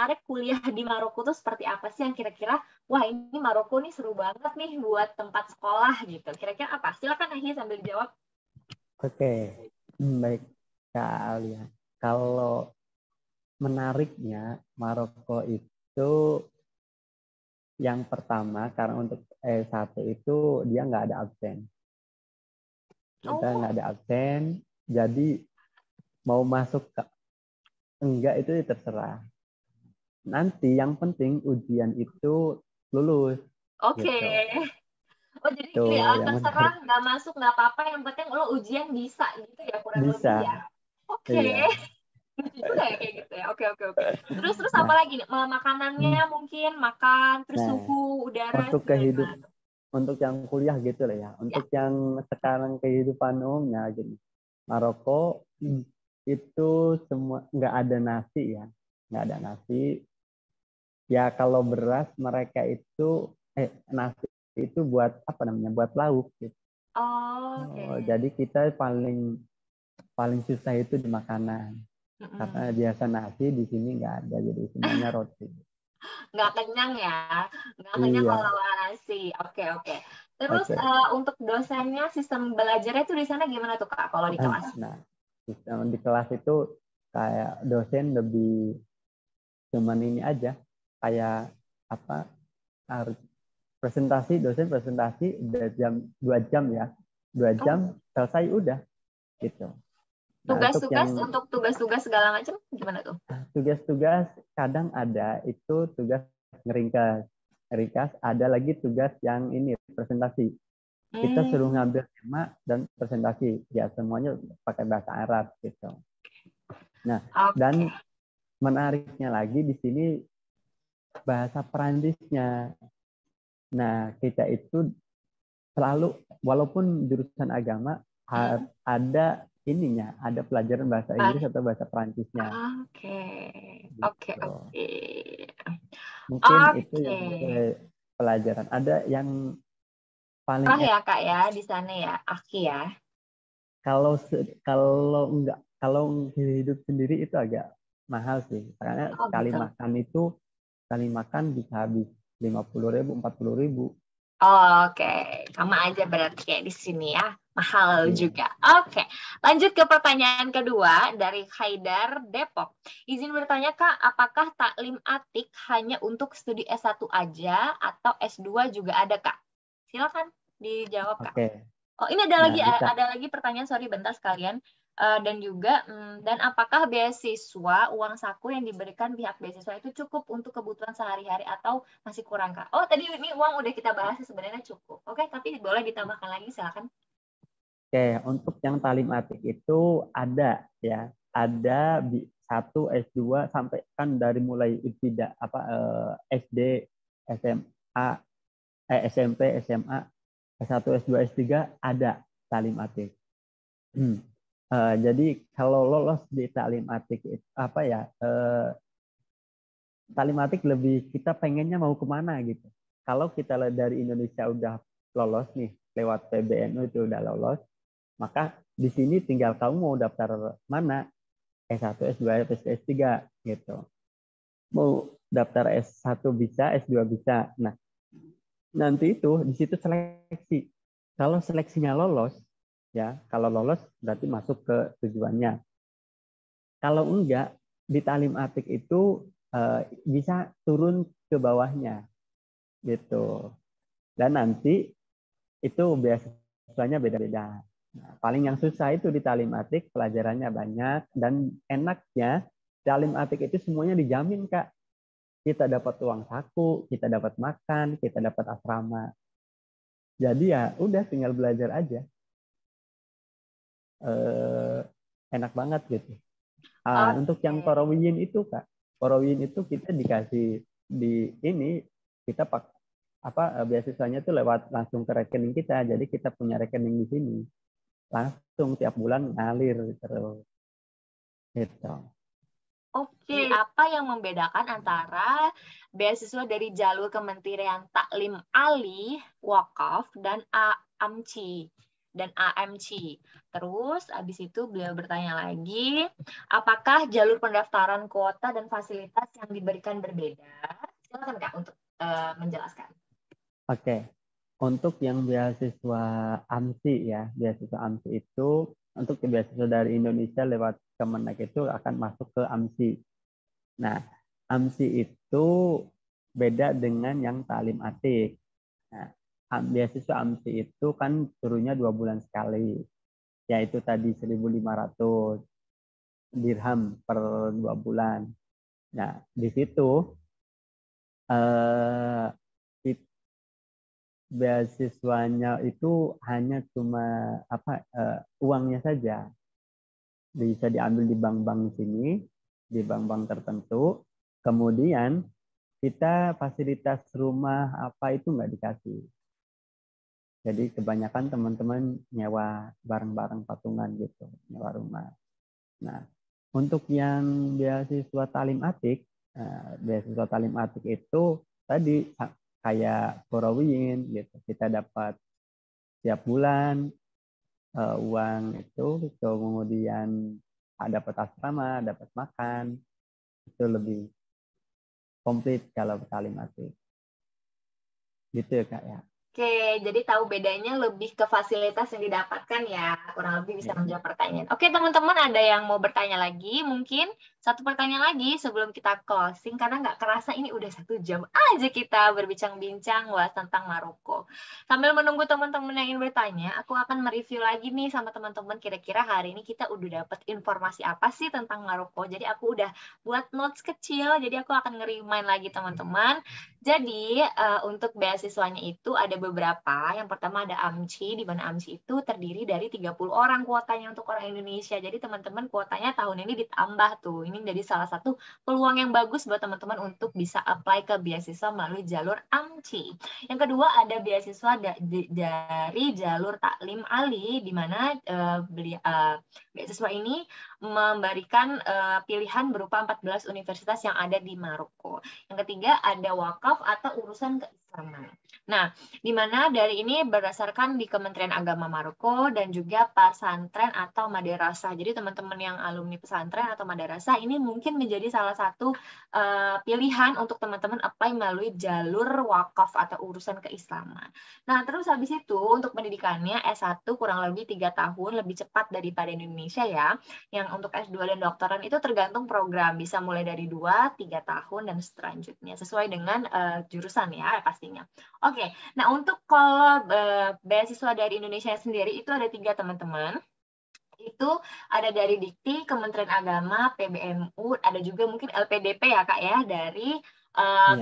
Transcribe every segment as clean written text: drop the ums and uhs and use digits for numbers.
menarik kuliah di Maroko tuh seperti apa sih yang kira-kira, wah ini Maroko nih seru banget nih buat tempat sekolah gitu. Kira-kira apa? Silakan Ahi sambil dijawab. Oke, baik Kak Alia. Kalau menariknya Maroko itu yang pertama karena untuk S1 itu dia nggak ada absen. Kita Oh, nggak ada absen, jadi mau masuk ke enggak itu terserah. Nanti yang penting ujian itu lulus oke. gitu. Oh, jadi gini, Tuh yang terserah menarik. nggak masuk nggak apa-apa, yang penting lo ujian bisa gitu ya kurang lebih Bisa, ya. Oke. iya. Lucu juga ya kayak gitu ya. Oke, oke, oke. Terus apa Nah, lagi nih? Makanannya mungkin makan, terus nah suhu udara untuk gimana tuh? untuk yang kuliah gitu lah ya. Ya. Untuk yang sekarang kehidupan umumnya gini. Maroko itu semua nggak ada nasi ya, nggak ada nasi. Ya kalau beras mereka itu nasi itu buat apa namanya? Buat lauk gitu. Oh, oke. Oh, jadi kita paling paling susah itu di makanan. Karena Mm-mm. biasa nasi di sini nggak ada, jadi semuanya roti. Nggak kenyang ya, nggak kenyang kalau Iya, nasi. Oke, oke. Terus oke. untuk dosennya, sistem belajarnya tuh di sana gimana tuh Kak kalau di kelas? Nah, di kelas itu kayak dosen lebih cuman ini aja, kayak apa harus presentasi, dosen presentasi udah jam 2 jam ya, dua Oh, jam selesai udah gitu. Nah untuk tugas-tugas yang untuk tugas-tugas segala macam gimana tuh? tugas-tugas kadang ada itu tugas ngeringkas, ngeringkas ada lagi tugas yang ini presentasi. Kita suruh Hmm, ngambil tema dan presentasi ya semuanya pakai bahasa Arab gitu. Nah oke. dan menariknya lagi di sini bahasa Perancisnya. Nah kita itu selalu walaupun jurusan agama Hmm. ada ininya, ada pelajaran bahasa Inggris atau bahasa Perancisnya. Oke, oke, Gitu. oke. Mungkin itu Oke. yang pelajaran. Ada yang paling Oh ya Kak ya di sana ya, Aki ya. kalau enggak kalau hidup sendiri itu agak mahal sih. Karena Oh gitu. sekali makan bisa habis 50.000, 40.000. Oke, sama aja berarti kayak di sini ya, mahal Iya. juga. Oke, lanjut ke pertanyaan kedua dari Haidar Depok. Izin bertanya Kak, apakah taklim atik hanya untuk studi S1 aja atau S2 juga ada Kak? Silakan dijawab Kak. Oke. Oh, ini Nah, bisa. ada lagi pertanyaan, sorry bentar sekalian. Dan juga, dan apakah beasiswa uang saku yang diberikan pihak beasiswa itu cukup untuk kebutuhan sehari-hari atau masih kurang, Kak? Oh, tadi ini uang udah kita bahas sebenarnya cukup. Oke, tapi boleh ditambahkan lagi, silakan. Oke, untuk yang talim atik itu ada ya. Ada satu S2 sampai kan dari mulai tidak apa SD, SMA, SMP, SMA, S1, S2, S3 ada talim atik. Jadi kalau lolos di talim atik apa ya talim atik lebih kita pengennya mau kemana gitu. Kalau kita dari Indonesia udah lolos nih lewat PBNU itu udah lolos, maka di sini tinggal kamu mau daftar mana S1, S2, S3 gitu. Mau daftar S1 bisa, S2 bisa. Nah, nanti itu di situ seleksi. Kalau seleksinya lolos, ya, kalau lolos berarti masuk ke tujuannya. Kalau enggak, di talim atik itu bisa turun ke bawahnya gitu. Dan nanti itu beasiswanya beda-beda. Nah, paling yang susah itu di talim atik, pelajarannya banyak dan enaknya talim atik itu semuanya dijamin Kak. Kita dapat uang saku, kita dapat makan, kita dapat asrama. Jadi ya udah tinggal belajar aja. Eh, Enak banget gitu. Untuk yang Oke. Korowiyin itu Kak, Korowiyin itu kita dikasih di ini kita beasiswanya tuh lewat langsung ke rekening kita. Jadi kita punya rekening di sini. Langsung tiap bulan ngalir terus gitu. Oke, apa yang membedakan antara beasiswa dari jalur Kementerian Taklim Alih, Wakaf, dan AMCI? dan AMC. Terus habis itu beliau bertanya lagi, apakah jalur pendaftaran kuota dan fasilitas yang diberikan berbeda? Silakan Kak untuk menjelaskan. Oke. Untuk yang beasiswa AMSI ya, beasiswa AMSI itu untuk beasiswa dari Indonesia lewat Kemenak itu akan masuk ke AMSI. Nah, AMSI itu beda dengan yang Ta'lim Atik. Nah, beasiswa AMSI itu kan turunnya 2 bulan sekali, yaitu tadi 1.500 dirham per 2 bulan. Nah, di situ eh, beasiswanya itu hanya cuma uangnya saja, bisa diambil di bank-bank sini, di bank-bank tertentu. Kemudian kita fasilitas rumah apa itu nggak dikasih. Jadi kebanyakan teman-teman nyewa barang-barang patungan gitu, nyewa rumah. Nah, untuk yang beasiswa talim atik itu tadi kayak Korawin gitu. Kita dapat tiap bulan uang itu, kemudian dapat asrama, dapat makan, itu lebih komplit kalau talim atik. Gitu ya Kak ya. Oke, jadi tahu bedanya lebih ke fasilitas yang didapatkan ya, kurang lebih bisa menjawab pertanyaan. Oke, teman-teman ada yang mau bertanya lagi? Mungkin satu pertanyaan lagi sebelum kita closing, karena nggak kerasa ini udah 1 jam aja kita berbincang-bincang bahas tentang Maroko. Sambil menunggu teman-teman yang ingin bertanya, aku akan mereview lagi nih sama teman-teman kira-kira hari ini kita udah dapat informasi apa sih tentang Maroko. Jadi aku udah buat notes kecil, jadi aku akan nge-remind lagi teman-teman. Jadi untuk beasiswanya itu ada beberapa. Yang pertama ada AMCI, di mana AMCI itu terdiri dari 30 orang kuotanya untuk orang Indonesia. Jadi teman-teman kuotanya tahun ini ditambah tuh. Ini jadi salah satu peluang yang bagus buat teman-teman untuk bisa apply ke beasiswa melalui jalur AMCI. Yang kedua ada beasiswa dari jalur Taklim Ali, di mana beasiswa ini memberikan pilihan berupa 14 universitas yang ada di Maroko. Yang ketiga ada wakaf atau urusan keislaman. Nah, di mana dari ini berdasarkan di Kementerian Agama Maroko dan juga pesantren atau madrasah. Jadi teman-teman yang alumni pesantren atau madrasah ini mungkin menjadi salah satu pilihan untuk teman-teman apply melalui jalur wakaf atau urusan keislaman. Nah, terus habis itu untuk pendidikannya S1 kurang lebih 3 tahun, lebih cepat daripada Indonesia ya. Yang untuk S2 dan doktoran itu tergantung program, bisa mulai dari 2, 3 tahun dan selanjutnya sesuai dengan jurusan ya pastinya. Oke, nah untuk kalau beasiswa dari Indonesia sendiri itu ada 3 teman-teman. Itu ada dari Dikti, Kementerian Agama, PBNU, ada juga mungkin LPDP ya Kak ya, dari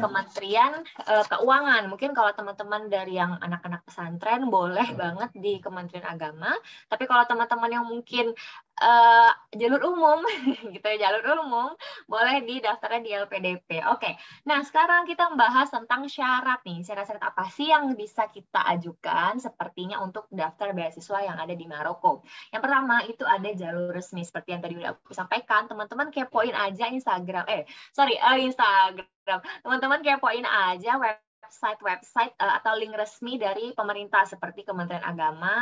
Kementerian Keuangan. Mungkin kalau teman-teman dari yang anak-anak pesantren boleh banget di Kementerian Agama, tapi kalau teman-teman yang mungkin jalur umum gitu ya, jalur umum boleh didaftarkan di LPDP. Oke. Nah, sekarang kita membahas tentang syarat nih. Syarat-syarat apa sih yang bisa kita ajukan sepertinya untuk daftar beasiswa yang ada di Maroko? Yang pertama itu ada jalur resmi seperti yang tadi udah aku sampaikan. Teman-teman kepoin aja Instagram. Instagram. Teman-teman kepoin aja website atau link resmi dari pemerintah seperti Kementerian Agama,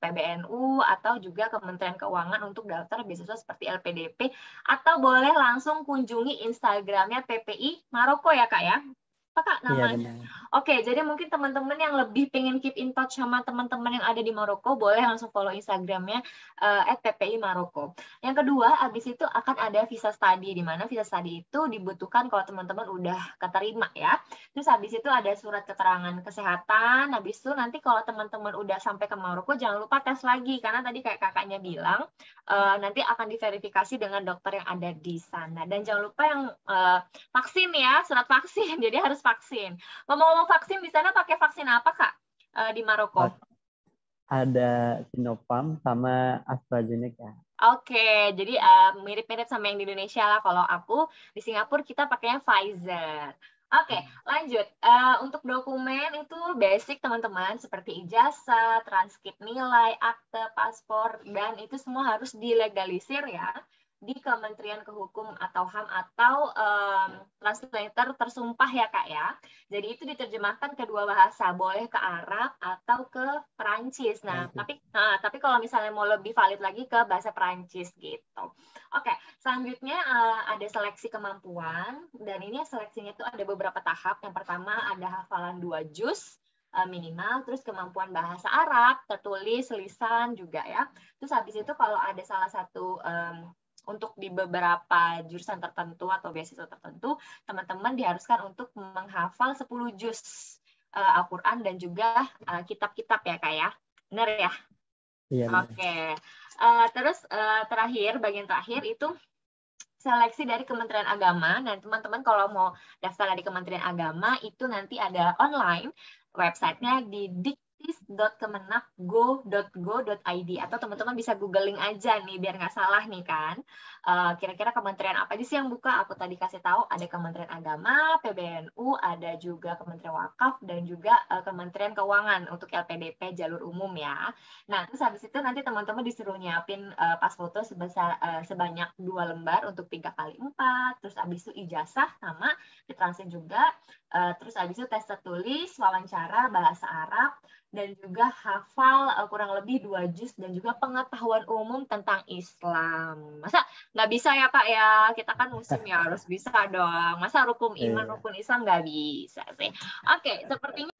PBNU, atau juga Kementerian Keuangan untuk daftar beasiswa seperti LPDP, atau boleh langsung kunjungi Instagramnya PPI Maroko ya Kak ya? Apa Kak namanya? Oke, jadi mungkin teman-teman yang lebih pengen keep in touch sama teman-teman yang ada di Maroko, boleh langsung follow Instagramnya @PPI Maroko. Yang kedua, habis itu akan ada visa study, di mana visa study itu dibutuhkan kalau teman-teman udah keterima ya. Terus habis itu ada surat keterangan kesehatan, habis itu nanti kalau teman-teman udah sampai ke Maroko, jangan lupa tes lagi, karena tadi kayak kakaknya bilang, nanti akan diverifikasi dengan dokter yang ada di sana. Dan jangan lupa yang vaksin ya, surat vaksin, jadi harus vaksin. Ngomong-ngomong vaksin, di sana pakai vaksin apa Kak di Maroko? Ada Sinopharm sama AstraZeneca. Oke, jadi mirip-mirip sama yang di Indonesia lah. Kalau aku di Singapura kita pakainya Pfizer. Oke, lanjut. Untuk dokumen itu basic teman-teman, seperti ijazah, transkrip nilai, akte, paspor, dan itu semua harus dilegalisir ya. di Kementerian Kehukum atau HAM atau translator tersumpah ya Kak ya. Jadi itu diterjemahkan kedua bahasa, boleh ke Arab atau ke Perancis. Nah, tapi kalau misalnya mau lebih valid lagi ke bahasa Perancis gitu. Oke, selanjutnya ada seleksi kemampuan, dan ini seleksinya itu ada beberapa tahap. Yang pertama ada hafalan 2 juz minimal, terus kemampuan bahasa Arab, tertulis, lisan juga ya. Terus habis itu kalau ada salah satu untuk di beberapa jurusan tertentu atau beasiswa tertentu, teman-teman diharuskan untuk menghafal 10 juz Al-Quran dan juga kitab-kitab ya Kak ya. Benar ya? Iya. Oke. Terus bagian terakhir itu seleksi dari Kementerian Agama. Nah, teman-teman kalau mau daftar dari Kementerian Agama itu nanti ada online websitenya di diktis.kemenag.go.id atau teman-teman bisa googling aja nih biar nggak salah nih kan. Kira-kira kementerian apa aja sih yang buka? Aku tadi kasih tahu ada Kementerian Agama, PBNU, ada juga Kementerian Wakaf dan juga Kementerian Keuangan untuk LPDP jalur umum ya. Nah, terus habis itu nanti teman-teman disuruh nyiapin pas foto sebanyak 2 lembar untuk 3x4, terus habis itu ijazah sama ditranslate juga. Terus habis itu tes tertulis, wawancara bahasa Arab, dan juga hafal kurang lebih 2 juz dan juga pengetahuan umum tentang Islam. Masa nggak bisa ya Kak ya? Kita kan muslim ya, harus bisa dong. Masa rukun iman, rukun Islam nggak bisa sih? Oke, sepertinya